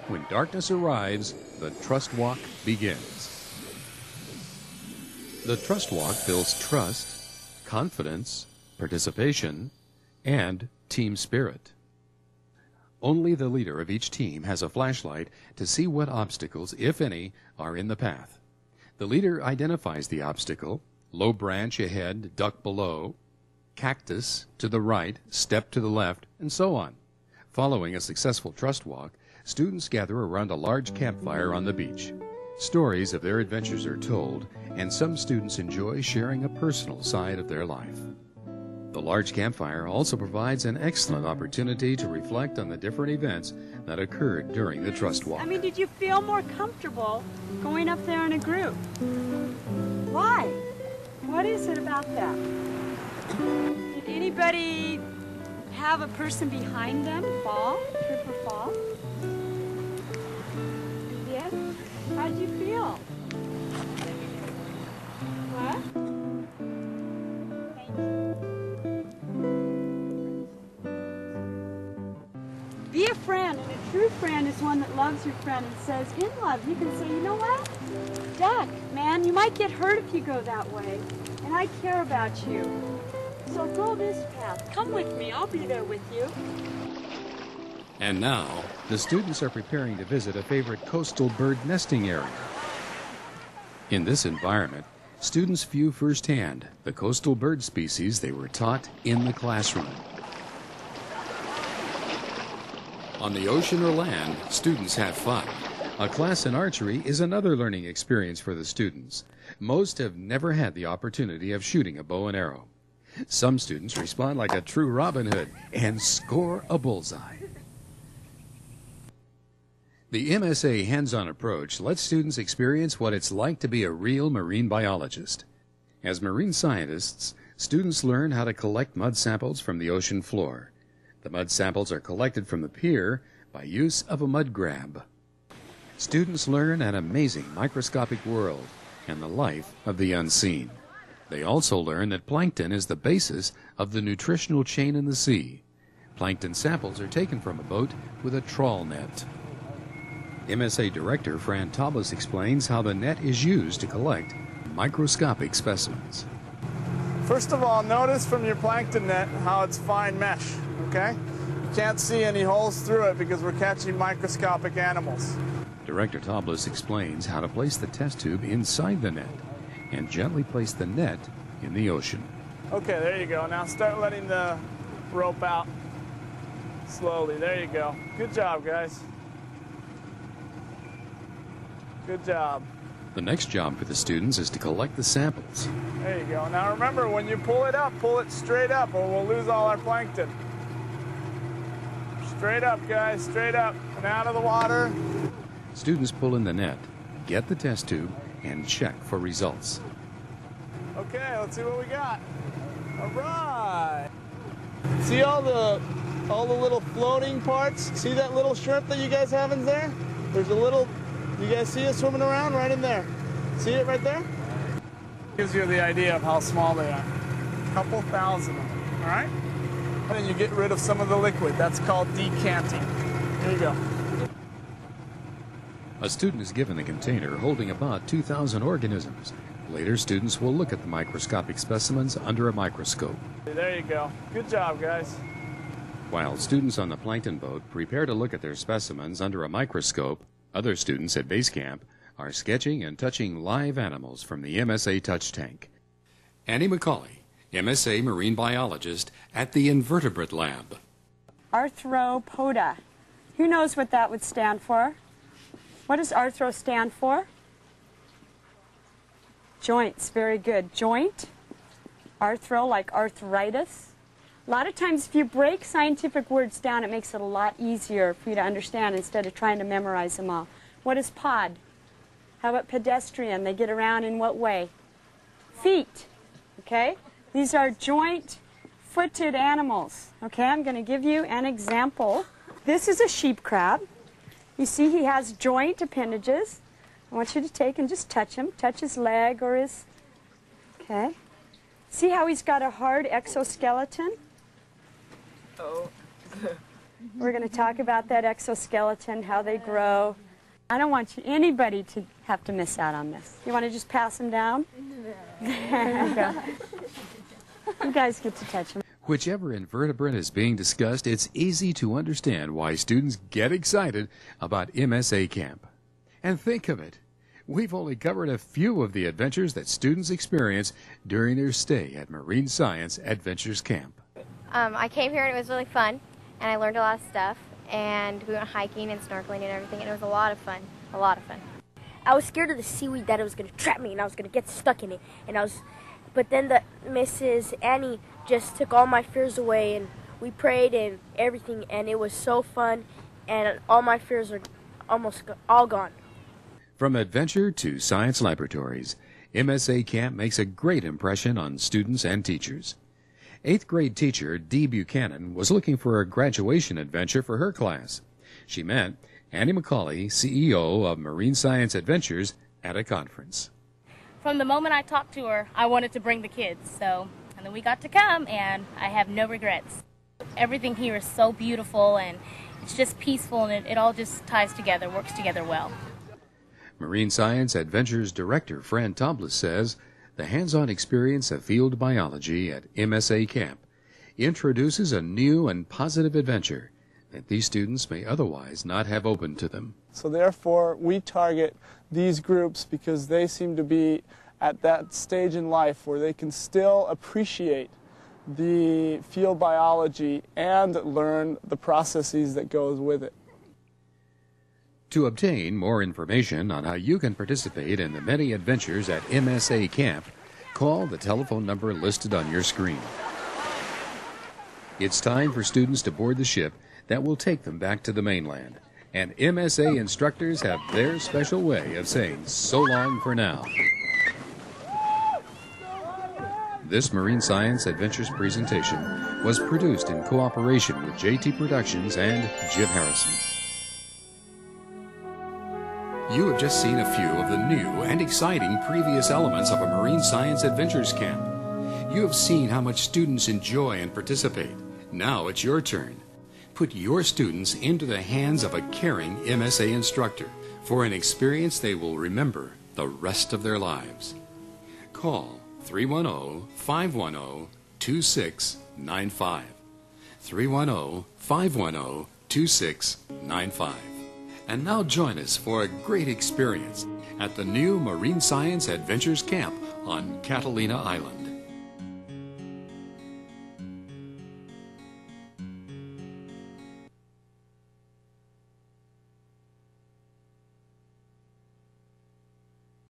When darkness arrives, the trust walk begins. The trust walk builds trust, confidence, participation, and team spirit. Only the leader of each team has a flashlight to see what obstacles, if any, are in the path. The leader identifies the obstacle: low branch ahead, duck below, cactus to the right, step to the left, and so on. Following a successful trust walk, students gather around a large campfire on the beach. Stories of their adventures are told, and some students enjoy sharing a personal side of their life. The large campfire also provides an excellent opportunity to reflect on the different events that occurred during the trust walk. I mean, did you feel more comfortable going up there in a group? Why? What is it about that? Did anybody have a person behind them fall, trip or fall? Yes? How did you feel? What? Be a friend, and a true friend is one that loves your friend and says, in love, you can say, you know what? Duck, man, you might get hurt if you go that way, and I care about you. So go this path. Come with me. I'll be there with you. And now, the students are preparing to visit a favorite coastal bird nesting area. In this environment, students view firsthand the coastal bird species they were taught in the classroom. On the ocean or land, students have fun. A class in archery is another learning experience for the students. Most have never had the opportunity of shooting a bow and arrow. Some students respond like a true Robin Hood and score a bullseye. The MSA hands-on approach lets students experience what it's like to be a real marine biologist. As marine scientists, students learn how to collect mud samples from the ocean floor. The mud samples are collected from the pier by use of a mud grab. Students learn an amazing microscopic world and the life of the unseen. They also learn that plankton is the basis of the nutritional chain in the sea. Plankton samples are taken from a boat with a trawl net. MSA Director Fran Toblis explains how the net is used to collect microscopic specimens. First of all, notice from your plankton net how it's fine mesh, okay? You can't see any holes through it because we're catching microscopic animals. Director Toblis explains how to place the test tube inside the net and gently place the net in the ocean. Okay, there you go. Now start letting the rope out slowly. There you go. Good job, guys. Good job. The next job for the students is to collect the samples. There you go. Now remember, when you pull it up, pull it straight up or we'll lose all our plankton. Straight up, guys, straight up and out of the water. Students pull in the net, get the test tube, and check for results. Okay, let's see what we got. All right. See all the little floating parts? See that little shrimp that you guys have in there? There's a little, you guys see it swimming around right in there? See it right there? Gives you the idea of how small they are. A couple thousand of them, all right? And then you get rid of some of the liquid. That's called decanting. There you go. A student is given a container holding about 2,000 organisms. Later, students will look at the microscopic specimens under a microscope. There you go. Good job, guys. While students on the plankton boat prepare to look at their specimens under a microscope, other students at base camp are sketching and touching live animals from the MSA Touch Tank. Annie McCauley, MSA Marine Biologist at the Invertebrate Lab. Arthropoda. Who knows what that would stand for? What does arthro stand for? Joints. Very good. Joint. Arthro, like arthritis. A lot of times if you break scientific words down, it makes it a lot easier for you to understand instead of trying to memorize them all. What is pod? How about pedestrian? They get around in what way? Feet. Okay? These are joint-footed animals. Okay, I'm going to give you an example. This is a sheep crab. You see he has joint appendages. I want you to take and just touch him. Touch his leg or his... Okay. See how he's got a hard exoskeleton? Oh. We're going to talk about that exoskeleton, how they grow. I don't want anybody to have to miss out on this. You want to just pass them down? There you go. You guys get to touch them. Whichever invertebrate is being discussed, it's easy to understand why students get excited about MSA Camp. And think of it, we've only covered a few of the adventures that students experience during their stay at Marine Science Adventures Camp. I came here and it was really fun, and I learned a lot of stuff, and we went hiking and snorkeling and everything, and it was a lot of fun, a lot of fun. I was scared of the seaweed, that it was going to trap me and I was going to get stuck in it, but then the Mrs. Annie just took all my fears away, and we prayed and everything, and it was so fun, and all my fears are almost all gone. From adventure to science laboratories, MSA Camp makes a great impression on students and teachers. 8th grade teacher Dee Buchanan was looking for a graduation adventure for her class. She met Annie McCauley, CEO of Marine Science Adventures, at a conference. From the moment I talked to her, I wanted to bring the kids, and then we got to come, and I have no regrets. Everything here is so beautiful, and it's just peaceful, and it all just ties together, works together well. Marine Science Adventures Director Fran Tomplis says the hands-on experience of field biology at MSA Camp introduces a new and positive adventure that these students may otherwise not have open to them. So therefore, we target these groups because they seem to be at that stage in life where they can still appreciate the field biology and learn the processes that goes with it. To obtain more information on how you can participate in the many adventures at MSA Camp, call the telephone number listed on your screen. It's time for students to board the ship that will take them back to the mainland, and MSA instructors have their special way of saying so long for now. This Marine Science Adventures presentation was produced in cooperation with JT Productions and Jim Harrison. You have just seen a few of the new and exciting previous elements of a Marine Science Adventures Camp. You have seen how much students enjoy and participate. Now it's your turn. Put your students into the hands of a caring MSA instructor for an experience they will remember the rest of their lives. Call 310-510-2695. 310-510-2695. And now join us for a great experience at the new Marine Science Adventures Camp on Catalina Island.